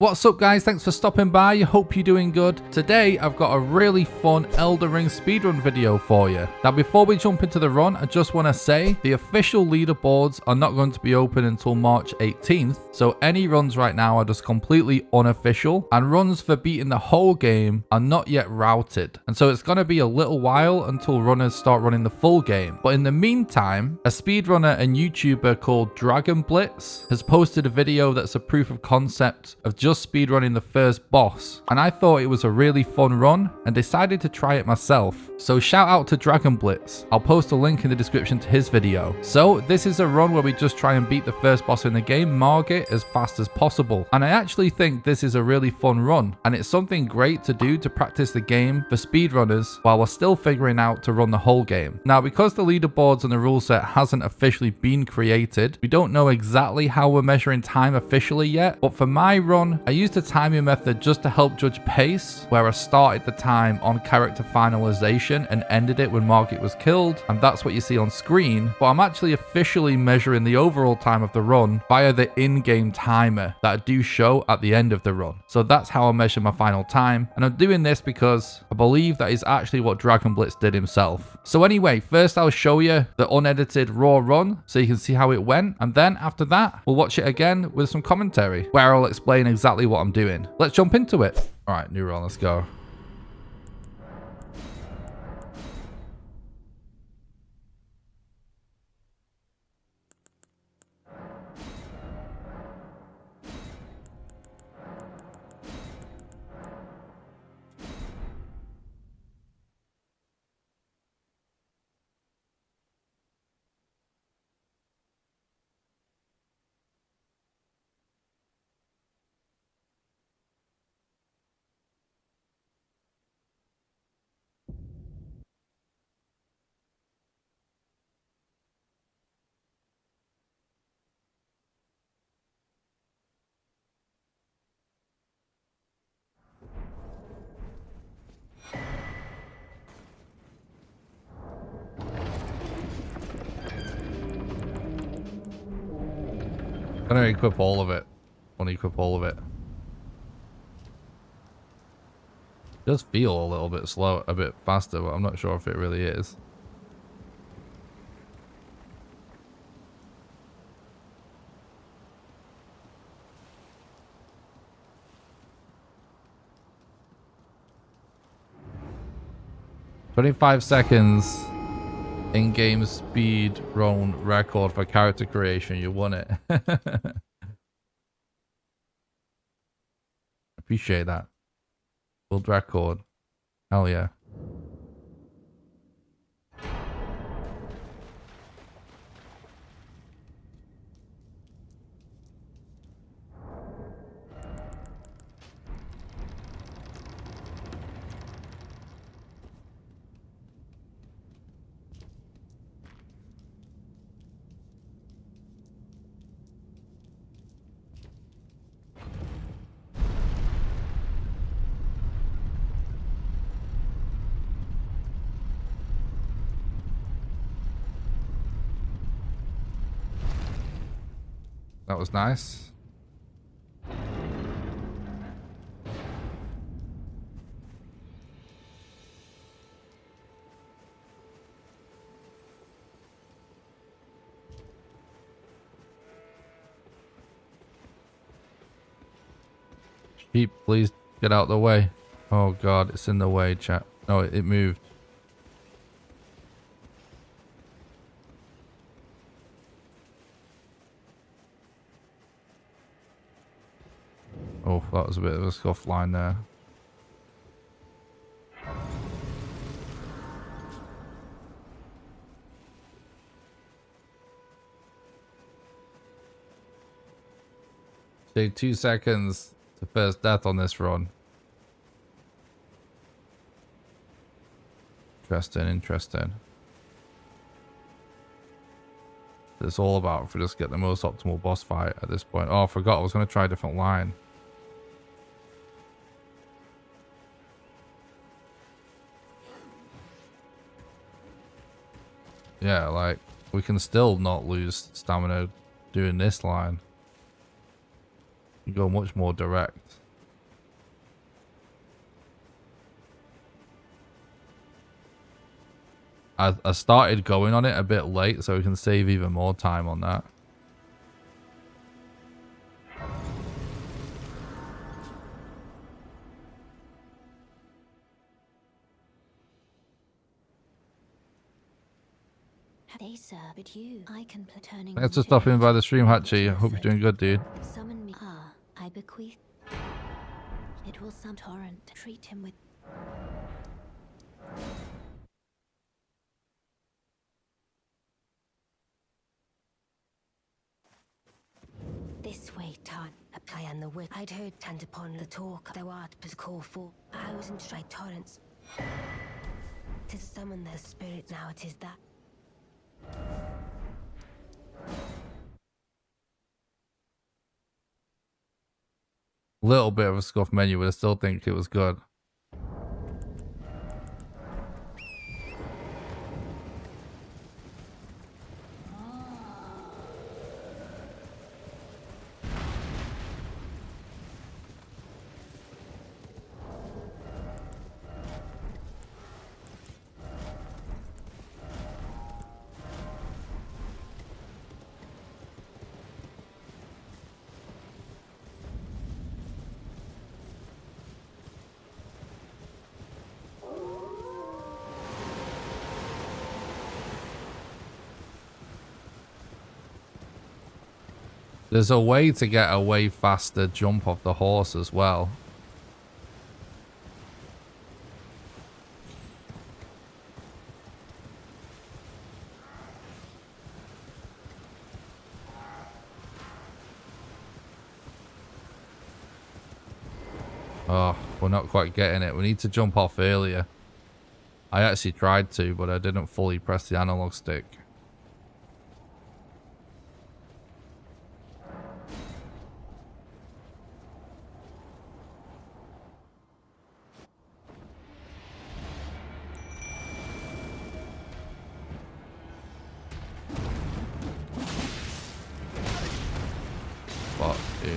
What's up guys, thanks for stopping by, hope you're doing good. Today I've got a really fun Elden Ring speedrun video for you. Now before we jump into the run, I just want to say the official leaderboards are not going to be open until March 18th, so any runs right now are just completely unofficial, and runs for beating the whole game are not yet routed. And so it's going to be a little while until runners start running the full game. But in the meantime, a speedrunner and YouTuber called Dragon Blitz has posted a video that's a proof of concept of just speedrunning the first boss, and I thought it was a really fun run and decided to try it myself. So shout out to Dragon Blitz. I'll post a link in the description to his video. So this is a run where we just try and beat the first boss in the game, Margit, as fast as possible. And I actually think this is a really fun run, and it's something great to do to practice the game for speedrunners while we're still figuring out to run the whole game. Now because the leaderboards and the rule set hasn't officially been created, we don't know exactly how we're measuring time officially yet, but for my run, I used a timing method just to help judge pace, where I started the time on character finalization and ended it when Margit was killed, and that's what you see on screen. But I'm actually officially measuring the overall time of the run via the in-game timer that I do show at the end of the run. So that's how I measure my final time, and I'm doing this because I believe that is actually what Dragon Blitz did himself. So anyway, first I'll show you the unedited raw run so you can see how it went, and then after that we'll watch it again with some commentary where I'll explain exactly what I'm doing. Let's jump into it. All right, new run, let's go. I'm gonna equip all of it. I want to equip all of it. It does feel a little bit slow, a bit faster, but I'm not sure if it really is. "25 seconds in-game speed run record for character creation. You won it." Appreciate that. World record. Hell yeah. That was nice. Sheep, please get out the way. Oh god, it's in the way, chat. No, it moved. Oh, that was a bit of a scuff line there. Take 2 seconds to first death on this run. Interesting. It's all about if we just get the most optimal boss fight at this point. Oh, I forgot I was going to try a different line. Yeah, like, we can still not lose stamina doing this line. You go much more direct. I started going on it a bit late, so we can save even more time on that. They serve it you. I can play turning. Thanks for stopping by the stream, Hatchie. I hope you're doing good, dude. Summon me. Ah, I bequeath. It will some torrent. Treat him with. This way, Tan. I am the whip. I'd heard Tant upon the talk. Thou art but call for. I was in straight torrents. To summon the spirit. Now it is that. Little bit of a scuff menu, but I still think it was good. There's a way to get a way faster jump off the horse as well. Oh, we're not quite getting it. We need to jump off earlier. I actually tried to, but I didn't fully press the analog stick. Fuck, dude.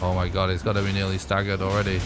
Oh my god, he's got to be nearly staggered already.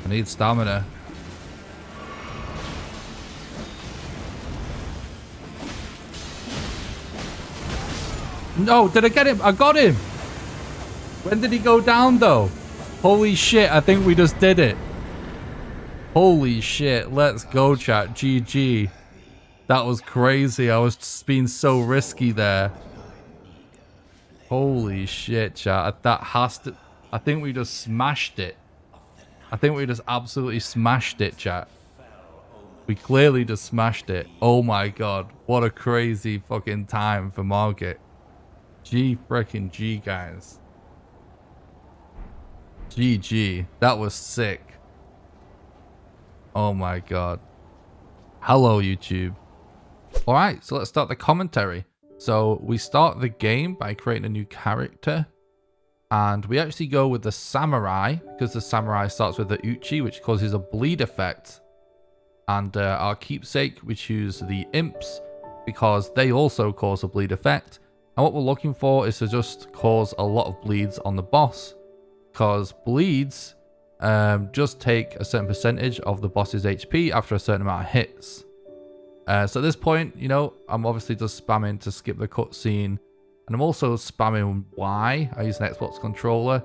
I need stamina. No, did I get him? I got him. When did he go down though? Holy shit, I think we just did it. Holy shit, let's go chat. GG. That was crazy. I was just being so risky there. Holy shit, chat. That has to... I think we just smashed it. I think we just absolutely smashed it, chat. We clearly just smashed it. Oh my god. What a crazy fucking time for Margit. G freaking G, guys. GG. That was sick. Oh my god. Hello, YouTube. Alright, so let's start the commentary. So we start the game by creating a new character. And we actually go with the samurai, because the samurai starts with the uchi, which causes a bleed effect. And our keepsake, we choose the imps, because they also cause a bleed effect. And what we're looking for is to just cause a lot of bleeds on the boss, because bleeds just take a certain percentage of the boss's HP after a certain amount of hits. So at this point, you know, I'm obviously just spamming to skip the cutscene. And I'm also spamming Y. I use an Xbox controller.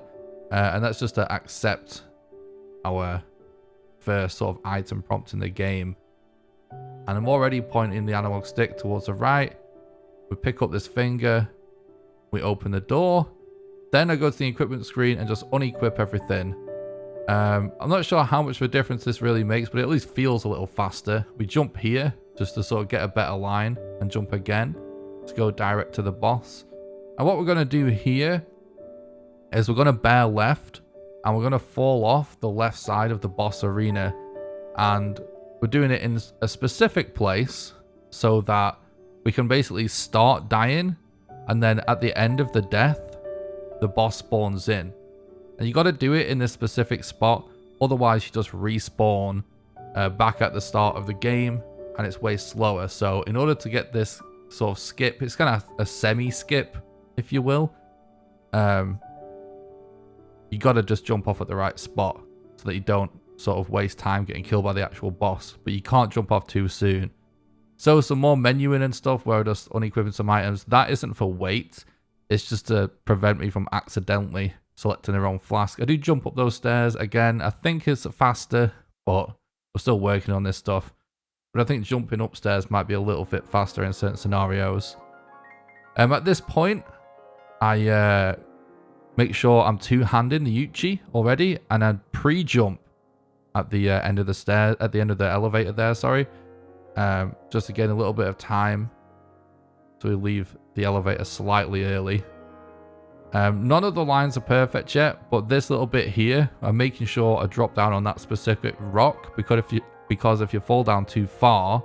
And that's just to accept our first sort of item prompt in the game. And I'm already pointing the analog stick towards the right. We pick up this finger. We open the door. Then I go to the equipment screen and just unequip everything. I'm not sure how much of a difference this really makes, but it at least feels a little faster. We jump here just to sort of get a better line and jump again to go direct to the boss. And what we're going to do here is we're going to bear left and we're going to fall off the left side of the boss arena. And we're doing it in a specific place so that we can basically start dying, and then at the end of the death, the boss spawns in. And you got to do it in this specific spot, otherwise you just respawn back at the start of the game, and it's way slower. So in order to get this sort of skip, it's kind of a semi-skip, if you will. You got to just jump off at the right spot so that you don't sort of waste time getting killed by the actual boss, but you can't jump off too soon. So some more menuing and stuff where I just unequipping some items. That isn't for weight. It's just to prevent me from accidentally selecting the wrong flask. I do jump up those stairs again. I think it's faster, but we're still working on this stuff. But I think jumping upstairs might be a little bit faster in certain scenarios. At this point, I make sure I'm two-handing the Uchi already, and I pre-jump at the end of the stair, at the end of the elevator there, sorry. Just to gain a little bit of time. So we leave the elevator slightly early. None of the lines are perfect yet, but this little bit here, I'm making sure I drop down on that specific rock, because if you fall down too far,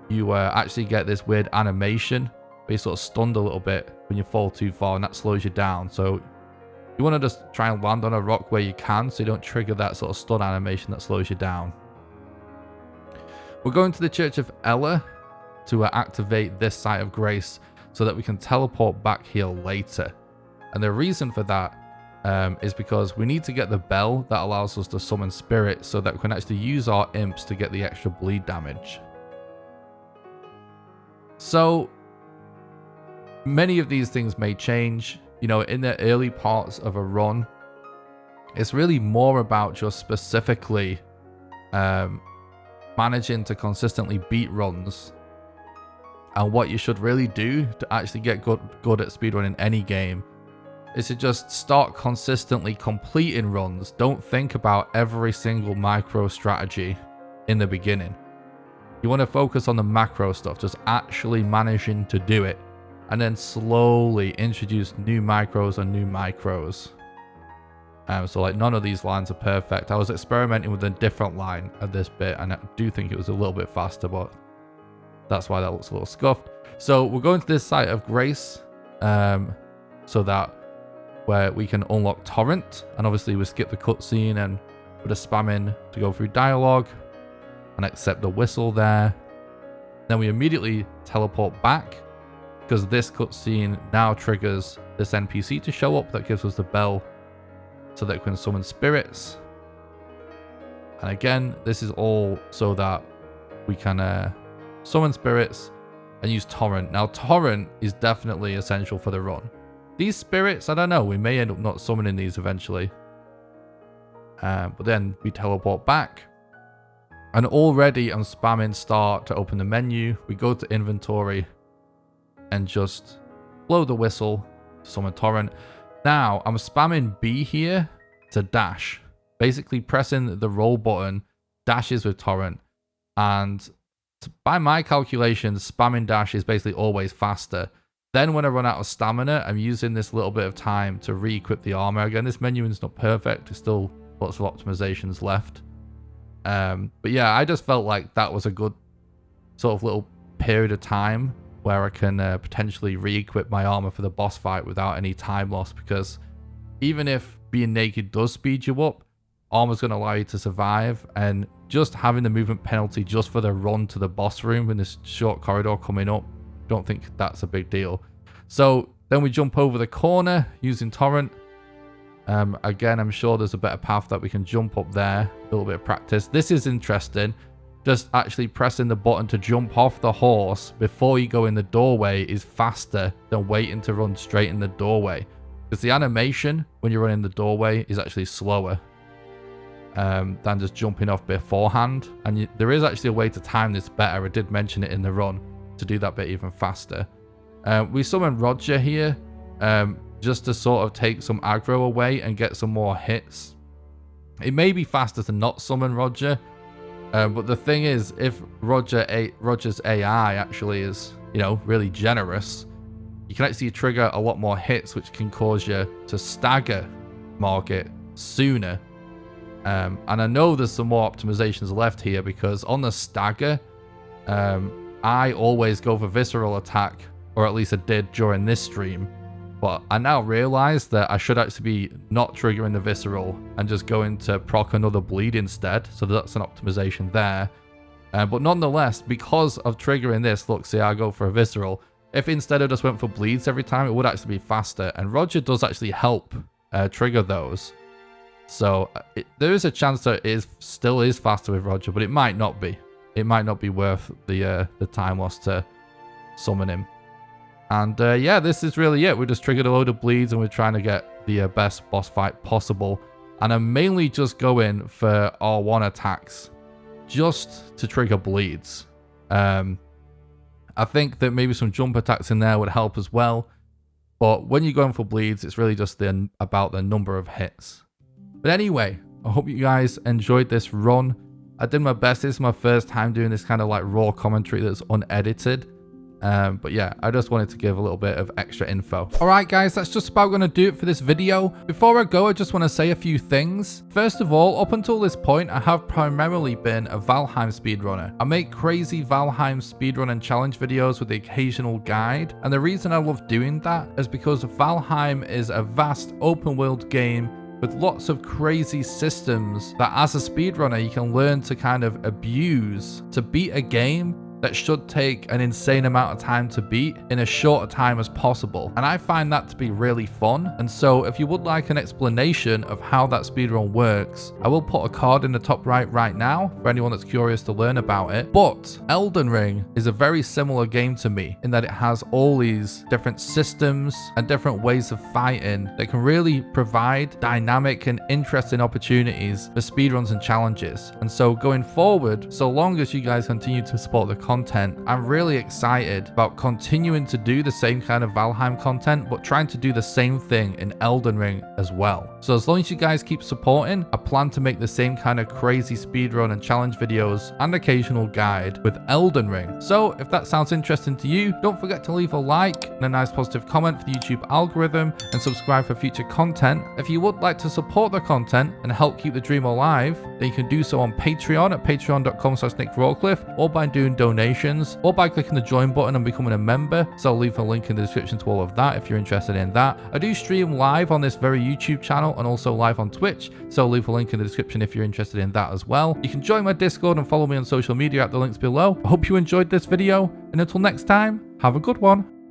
you actually get this weird animation where you're sort of stunned a little bit when you fall too far, and that slows you down. So you want to just try and land on a rock where you can, so you don't trigger that sort of stun animation that slows you down. We're going to the Church of Ella to activate this site of grace so that we can teleport back here later. And the reason for that is because we need to get the bell that allows us to summon spirits so that we can actually use our imps to get the extra bleed damage. So many of these things may change. You know, in the early parts of a run, it's really more about just specifically managing to consistently beat runs. And what you should really do to actually get good at speedrun in any game is to just start consistently completing runs. Don't think about every single micro strategy in the beginning. You want to focus on the macro stuff, just actually managing to do it, and then slowly introduce new micros and new micros. So like none of these lines are perfect. I was experimenting with a different line at this bit, and I do think it was a little bit faster, but that's why that looks a little scuffed. So we're going to this site of grace, so that where we can unlock torrent, and obviously we skip the cutscene and we're just spamming to go through dialogue and accept the whistle there. Then we immediately teleport back because this cutscene now triggers this NPC to show up that gives us the bell so that we can summon spirits. And again, this is all so that we can summon spirits and use torrent. Now torrent is definitely essential for the run. These spirits, I don't know, we may end up not summoning these eventually. But then we teleport back. And already I'm spamming start to open the menu. We go to inventory and just blow the whistle to summon torrent. Now I'm spamming B here to dash. Basically pressing the roll button dashes with torrent. And by my calculations, spamming dash is basically always faster. Then when I run out of stamina, I'm using this little bit of time to re-equip the armor. Again, this menu is not perfect. There's still lots of optimizations left. But yeah, I just felt like that was a good sort of little period of time where I can potentially re-equip my armor for the boss fight without any time loss. Because even if being naked does speed you up, armor's going to allow you to survive. And just having the movement penalty just for the run to the boss room in this short corridor coming up, don't think that's a big deal. So then we jump over the corner using torrent. Again, I'm sure there's a better path that we can jump up there. A little bit of practice. This is interesting. Just actually pressing the button to jump off the horse before you go in the doorway is faster than waiting to run straight in the doorway. Because the animation when you're running the doorway is actually slower than just jumping off beforehand. And there is actually a way to time this better. I did mention it in the run to do that bit even faster. We summon Roger here just to sort of take some aggro away and get some more hits. It may be faster to not summon Roger, but the thing is, if Roger's AI actually is, you know, really generous, you can actually trigger a lot more hits, which can cause you to stagger Margit sooner. And I know there's some more optimizations left here, because on the stagger, I always go for visceral attack, or at least I did during this stream. But I now realize that I should actually be not triggering the visceral and just going to proc another bleed instead. So that's an optimization there. But nonetheless, because of triggering this, look, see, I go for a visceral. If instead I just went for bleeds every time, it would actually be faster. And Roger does actually help trigger those. So there is a chance that it still is faster with Roger, but it might not be. It might not be worth the time lost to summon him. And yeah, this is really it. We just triggered a load of bleeds and we're trying to get the best boss fight possible. And I'm mainly just going for R1 attacks just to trigger bleeds. I think that maybe some jump attacks in there would help as well. But when you're going for bleeds, it's really just about the number of hits. But anyway, I hope you guys enjoyed this run. I did my best. This is my first time doing this kind of like raw commentary that's unedited. But yeah, I just wanted to give a little bit of extra info. Alright guys, that's just about going to do it for this video. Before I go, I just want to say a few things. First of all, up until this point, I have primarily been a Valheim speedrunner. I make crazy Valheim speedrun and challenge videos with the occasional guide. And the reason I love doing that is because Valheim is a vast open world game with lots of crazy systems that as a speedrunner you can learn to kind of abuse to beat a game that should take an insane amount of time to beat in as short a time as possible. And I find that to be really fun. And so if you would like an explanation of how that speedrun works, I will put a card in the top right now for anyone that's curious to learn about it. But Elden Ring is a very similar game to me in that it has all these different systems and different ways of fighting that can really provide dynamic and interesting opportunities for speedruns and challenges. And so going forward, so long as you guys continue to support the content, I'm really excited about continuing to do the same kind of Valheim content, but trying to do the same thing in Elden Ring as well. So as long as you guys keep supporting, I plan to make the same kind of crazy speedrun and challenge videos and occasional guide with Elden Ring. So if that sounds interesting to you, don't forget to leave a like and a nice positive comment for the YouTube algorithm and subscribe for future content. If you would like to support the content and help keep the dream alive, then you can do so on Patreon at patreon.com/NickRawcliffe, or by doing donations, or by clicking the join button and becoming a member. So I'll leave a link in the description to all of that if you're interested in that. I do stream live on this very YouTube channel and also live on Twitch, so I'll leave a link in the description if you're interested in that as well. You can join my Discord and follow me on social media at the links below. I hope you enjoyed this video, and until next time, have a good one.